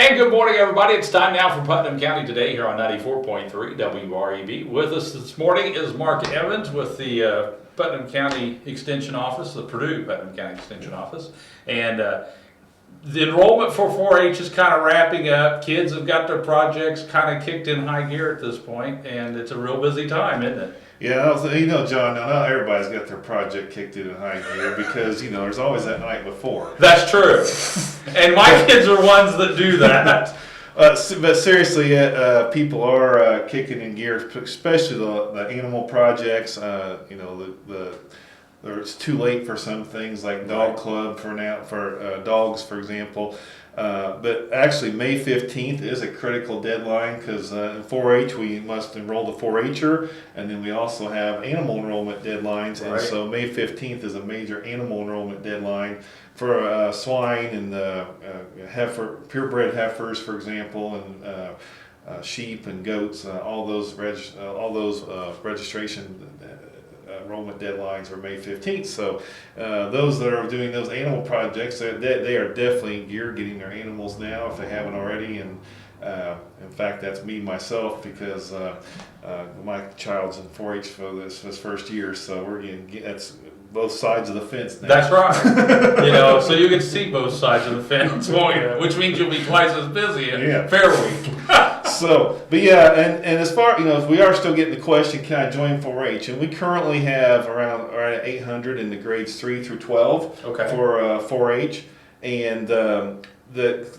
And good morning, everybody. It's time now for Putnam County Today here on 94.3 WREB. With us this morning is Mark Evans with the Putnam County Extension Office, the Purdue Putnam County Extension Office. And the enrollment for 4-H is kind of wrapping up. Kids have got their projects kind of kicked in high gear at this point, and it's a real busy time, isn't it? Yeah, John, now not everybody's got their project kicked in high gear because, there's always that night before. That's true. And my kids are ones that do that. But seriously, people are kicking in gear, especially the animal projects. It's too late for some things like dog club for dogs, for example. But actually, May 15th is a critical deadline because in 4-H we must enroll the 4-H'er, and then we also have animal enrollment deadlines. Right. And so May 15th is a major animal enrollment deadline for swine and purebred heifers, for example, and sheep and goats. All those registration enrollment deadlines are May 15th. So those that are doing those animal projects, they are definitely in gear getting their animals now if they haven't already. And in fact, that's me myself because my child's in 4-H for his first year. So we're getting that's both sides of the fence now. That's right. So you can see both sides of the fence, won't you? Which means you'll be twice as busy in Fair Week. And as far, we are still getting the question, can I join 4-H? And we currently have around 800 in the grades 3 through 12 for 4-H. And the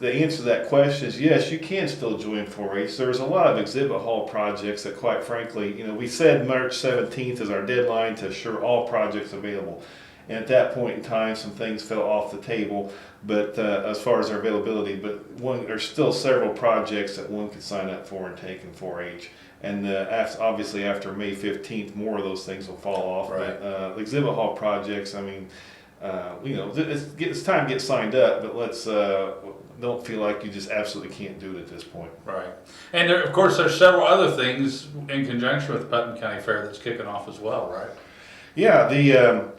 answer to that question is yes, you can still join 4-H. There's a lot of exhibit hall projects that, quite frankly, we said March 17th is our deadline to assure all projects available. And at that point in time, some things fell off the table, but as far as their availability, there's still several projects that one could sign up for and take in 4-H. And obviously after May 15th, more of those things will fall off. Right. But the exhibit hall projects, it's time to get signed up, but let's don't feel like you just absolutely can't do it at this point. Right. And of course, there's several other things in conjunction with the Putnam County Fair that's kicking off as well, right? Yeah, the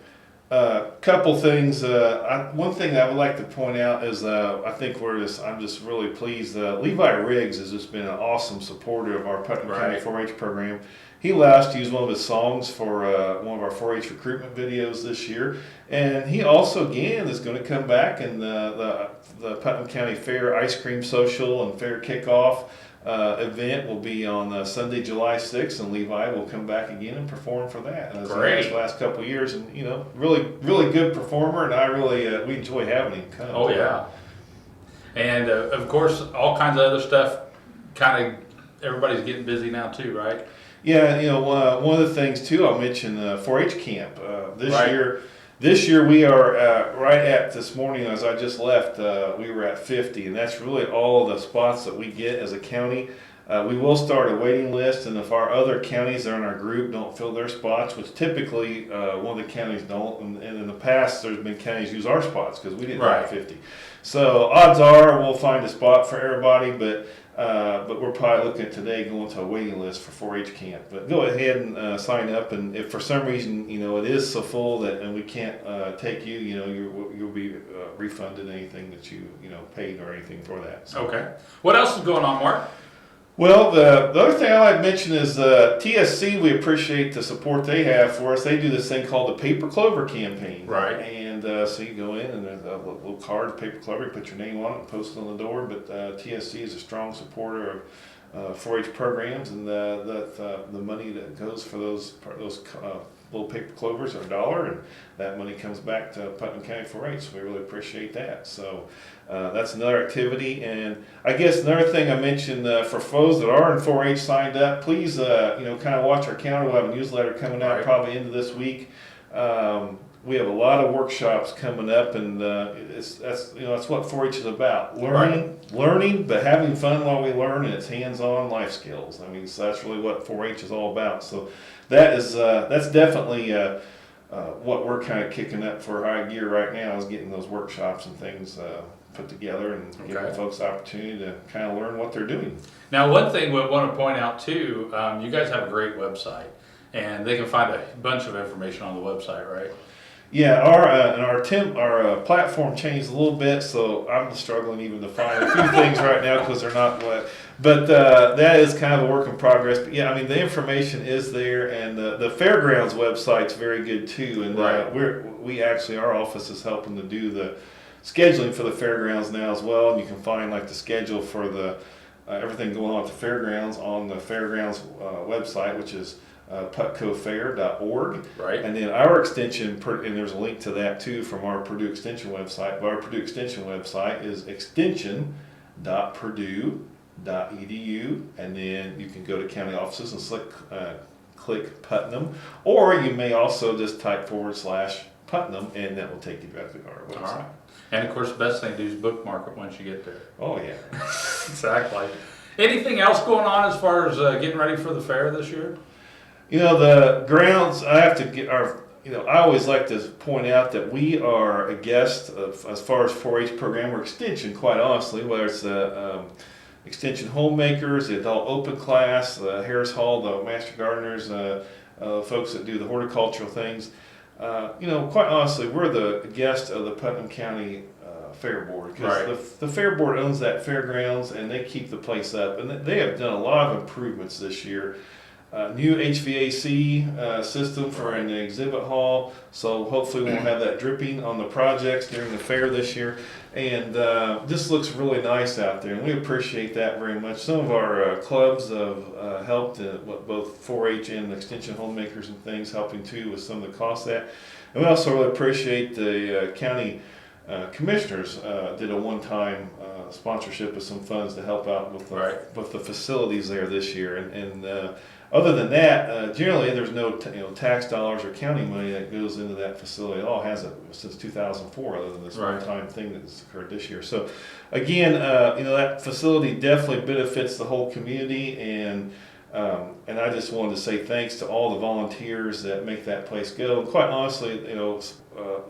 couple things. One thing I would like to point out is I think I'm just really pleased. Levi Riggs has just been an awesome supporter of our Putnam County 4-H program. He allowed us to use one of his songs for one of our 4-H recruitment videos this year, and he also again is going to come back and the Putnam County Fair Ice Cream Social and Fair Kickoff event will be on Sunday, July 6th, and Levi will come back again and perform for that. Great. The last couple of years, and really good performer, and I really we enjoy having him come. Oh yeah, and of course all kinds of other stuff. Kind of everybody's getting busy now too, right? Yeah, one of the things too I'll mention 4-H camp This year we are right at this morning as I just left. We were at 50, and that's really all the spots that we get as a county. We will start a waiting list, and if our other counties that are in our group don't fill their spots, which typically one of the counties don't, and in the past there's been counties use our spots because we didn't have 50. So odds are we'll find a spot for everybody, but we're probably looking at today going to a waiting list for 4-H camp. But go ahead and sign up, and if for some reason it is so full that and we can't take you, you'll be refunded anything that you paid or anything for that. So. Okay. What else is going on, Mark? Well, the other thing I like to mention is TSC. We appreciate the support they have for us. They do this thing called the Paper Clover campaign. Right. And so you go in and there's a little card, Paper Clover, you put your name on it and post it on the door. But TSC is a strong supporter of 4-H programs, and the money that goes for those little paper clovers are $1, and that money comes back to Putnam County 4-H. So we really appreciate that. So that's another activity. And I guess another thing I mentioned for foes that are in 4-H signed up, please kind of watch our calendar. We'll have a newsletter coming out probably into this week. We have a lot of workshops coming up, and that's what 4-H is about: learning, but having fun while we learn, and it's hands-on life skills. So that's really what 4-H is all about. So that's definitely what we're kind of kicking up for high gear right now, is getting those workshops and things put together and giving folks the opportunity to kind of learn what they're doing. Now, one thing we want to point out too, you guys have a great website, and they can find a bunch of information on the website, right? Yeah, our platform changed a little bit, so I'm struggling even to find a few things right now because they're not wet. But that is kind of a work in progress. But yeah, I mean the information is there, and the fairgrounds website's very good too. And Right. we actually, our office is helping to do the scheduling for the fairgrounds now as well. And you can find like the schedule for the everything going on at the fairgrounds on the fairgrounds website, which is putcofair.org. Right. And then our extension, and there's a link to that too from our Purdue Extension website. But our Purdue Extension website is extension.purdue.edu, and then you can go to county offices and click Putnam, or you may also just type /Putnam, and that will take you directly to our website. All right. And of course, the best thing to do is bookmark it once you get there. Oh yeah. Exactly. Anything else going on as far as getting ready for the fair this year? You know, the grounds, I have to get our, I always like to point out that we are a guest of, as far as 4-H program or extension, quite honestly, whether it's the extension homemakers, the adult open class, the Harris Hall, the Master Gardeners, folks that do the horticultural things. Quite honestly, we're the guest of the Putnam County Fair Board, because Right. the Fair Board owns that fairgrounds and they keep the place up, and they have done a lot of improvements this year. New HVAC system for an exhibit hall, so hopefully we won't have that dripping on the projects during the fair this year. And this looks really nice out there, and we appreciate that very much. Some of our clubs have helped, both 4-H and extension homemakers and things, helping too with some of the costs of that. And we also really appreciate the county commissioners did a one-time sponsorship of some funds to help out with the facilities there this year. And other than that, generally there's no tax dollars or county money that goes into that facility. It all hasn't since 2004, other than this one-time thing that's occurred this year. So again, that facility definitely benefits the whole community, and I just wanted to say thanks to all the volunteers that make that place go. And quite honestly,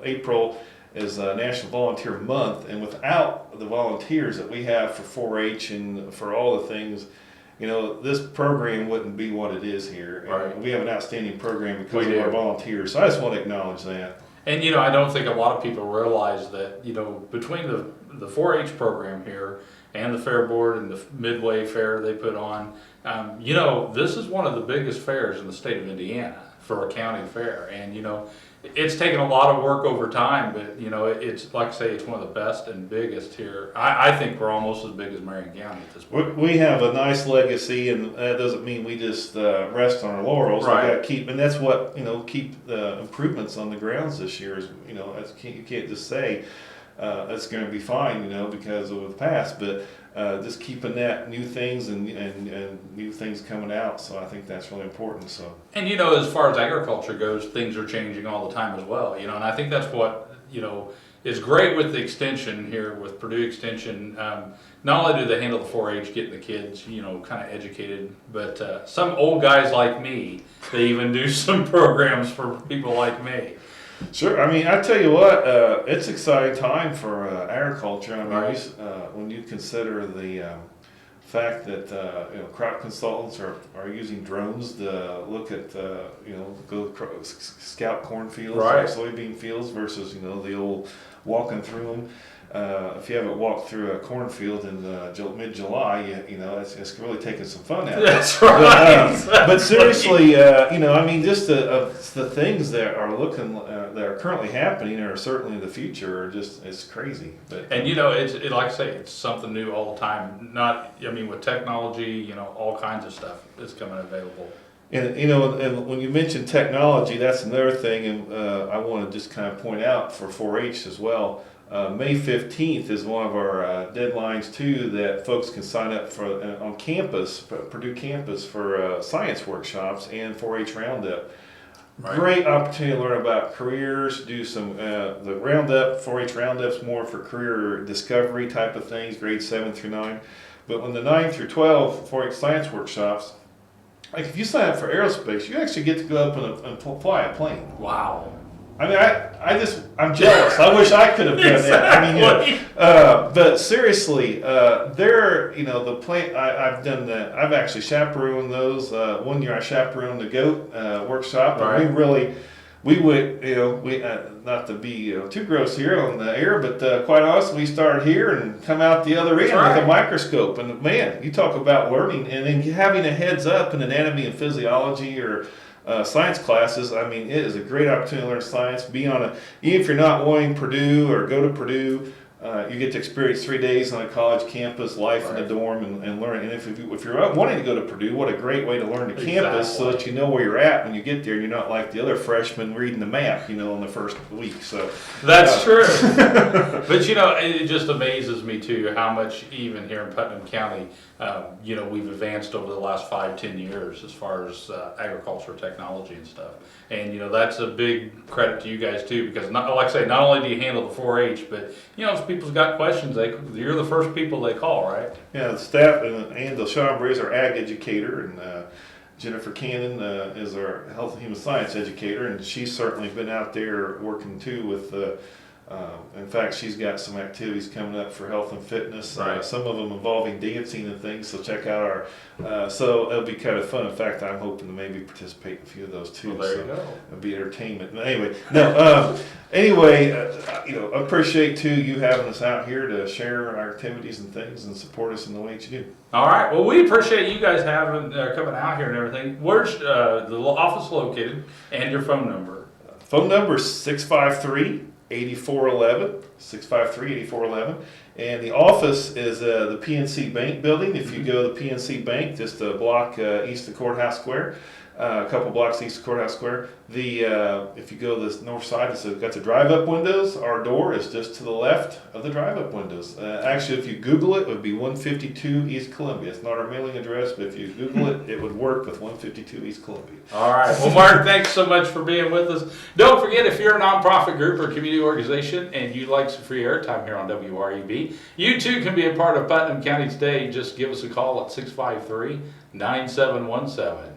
April is National Volunteer Month, and without the volunteers that we have for 4-H and for all the things, this program wouldn't be what it is here. Right. We have an outstanding program because of our volunteers. So I just want to acknowledge that. And I don't think a lot of people realize that between the 4-H program here and the Fair Board and the Midway Fair they put on, this is one of the biggest fairs in the state of Indiana for a county fair. And it's taken a lot of work over time, but it's like I say, it's one of the best and biggest here. I think we're almost as big as Marion County at this point. We have a nice legacy, and that doesn't mean we just rest on our laurels. Right. We got to keep, and that's what keep the improvements on the grounds this year. Is you can't just say that's going to be fine, because of the past, but just keeping that new things and new things coming out. So I think that's really important. So. And as far as agriculture goes, things are changing all the time as well. And I think that's what is great with the extension here with Purdue Extension. Not only do they handle the 4-H, getting the kids kind of educated, but some old guys like me, they even do some programs for people like me. Sure. I mean, I tell you what, it's an exciting time for agriculture. I mean, when you consider the fact that crop consultants are using drones to look at scout cornfields or soybean fields versus the old walking through them. If you haven't walked through a cornfield in mid-July, it's really taking some fun out of it. That's right. But seriously, just the things that are that are currently happening or certainly in the future are it's crazy. But it's like I say, it's something new all the time. With technology, all kinds of stuff is coming available. And and when you mention technology, that's another thing, and I want to just kind of point out for 4-H as well. May 15th is one of our deadlines too, that folks can sign up for on campus, Purdue campus, for science workshops and 4-H Roundup. Right. Great opportunity to learn about careers, do some the Roundup, 4-H Roundup's more for career discovery type of things, grades 7 through 9. But when the 9 through 12 4-H science workshops, like if you sign up for aerospace, you actually get to go up and fly a plane. Wow. I mean, I'm jealous. I wish I could have done that. I mean, but seriously, the plant. I've done that. I've actually chaperoned those. One year I chaperoned the goat workshop, and we really we would, not to be too gross here on the air, but quite honestly, we start here and come out the other end That's with a right. microscope. And man, you talk about learning and then having a heads up in anatomy and physiology or science classes. I mean, it is a great opportunity to learn science. Even if you're not wanting Purdue or go to Purdue, you get to experience 3 days on a college campus, life in the dorm, and learn. And if you're wanting to go to Purdue, what a great way to learn the campus, so that you know where you're at when you get there, and you're not like the other freshmen reading the map, in the first week. So That's true. But it just amazes me too how much even here in Putnam County, we've advanced over the last 5-10 years as far as agriculture technology and stuff. And that's a big credit to you guys too, because like I say, not only do you handle the 4-H, but if people's got questions, you're the first people they call, right? yeah, the staff and Deshaun is our ag educator, and Jennifer Cannon is our health and human science educator, and she's certainly been out there working too with. In fact, she's got some activities coming up for health and fitness, Right. Some of them involving dancing and things, so check out so it'll be kind of fun. In fact, I'm hoping to maybe participate in a few of those too. Well, there so you go. It'll be entertainment. But anyway, I appreciate too you having us out here to share our activities and things and support us in the way that you do. All right. Well, we appreciate you guys having coming out here and everything. Where's the office located and your phone number? Phone number is 653-8411, 653-8411. And the office is the PNC Bank building. If you go to the PNC Bank, just a block east of Courthouse Square, a couple blocks east of Courthouse Square. If you go to the north side, it's got the drive-up windows. Our door is just to the left of the drive-up windows. Actually, if you Google it, it would be 152 East Columbia. It's not our mailing address, but if you Google it, it would work with 152 East Columbia. All right. Well, Mark, thanks so much for being with us. Don't forget, if you're a nonprofit group or community organization and you'd like some free airtime here on WREB, you too can be a part of Putnam County Today. Just give us a call at 653-9717.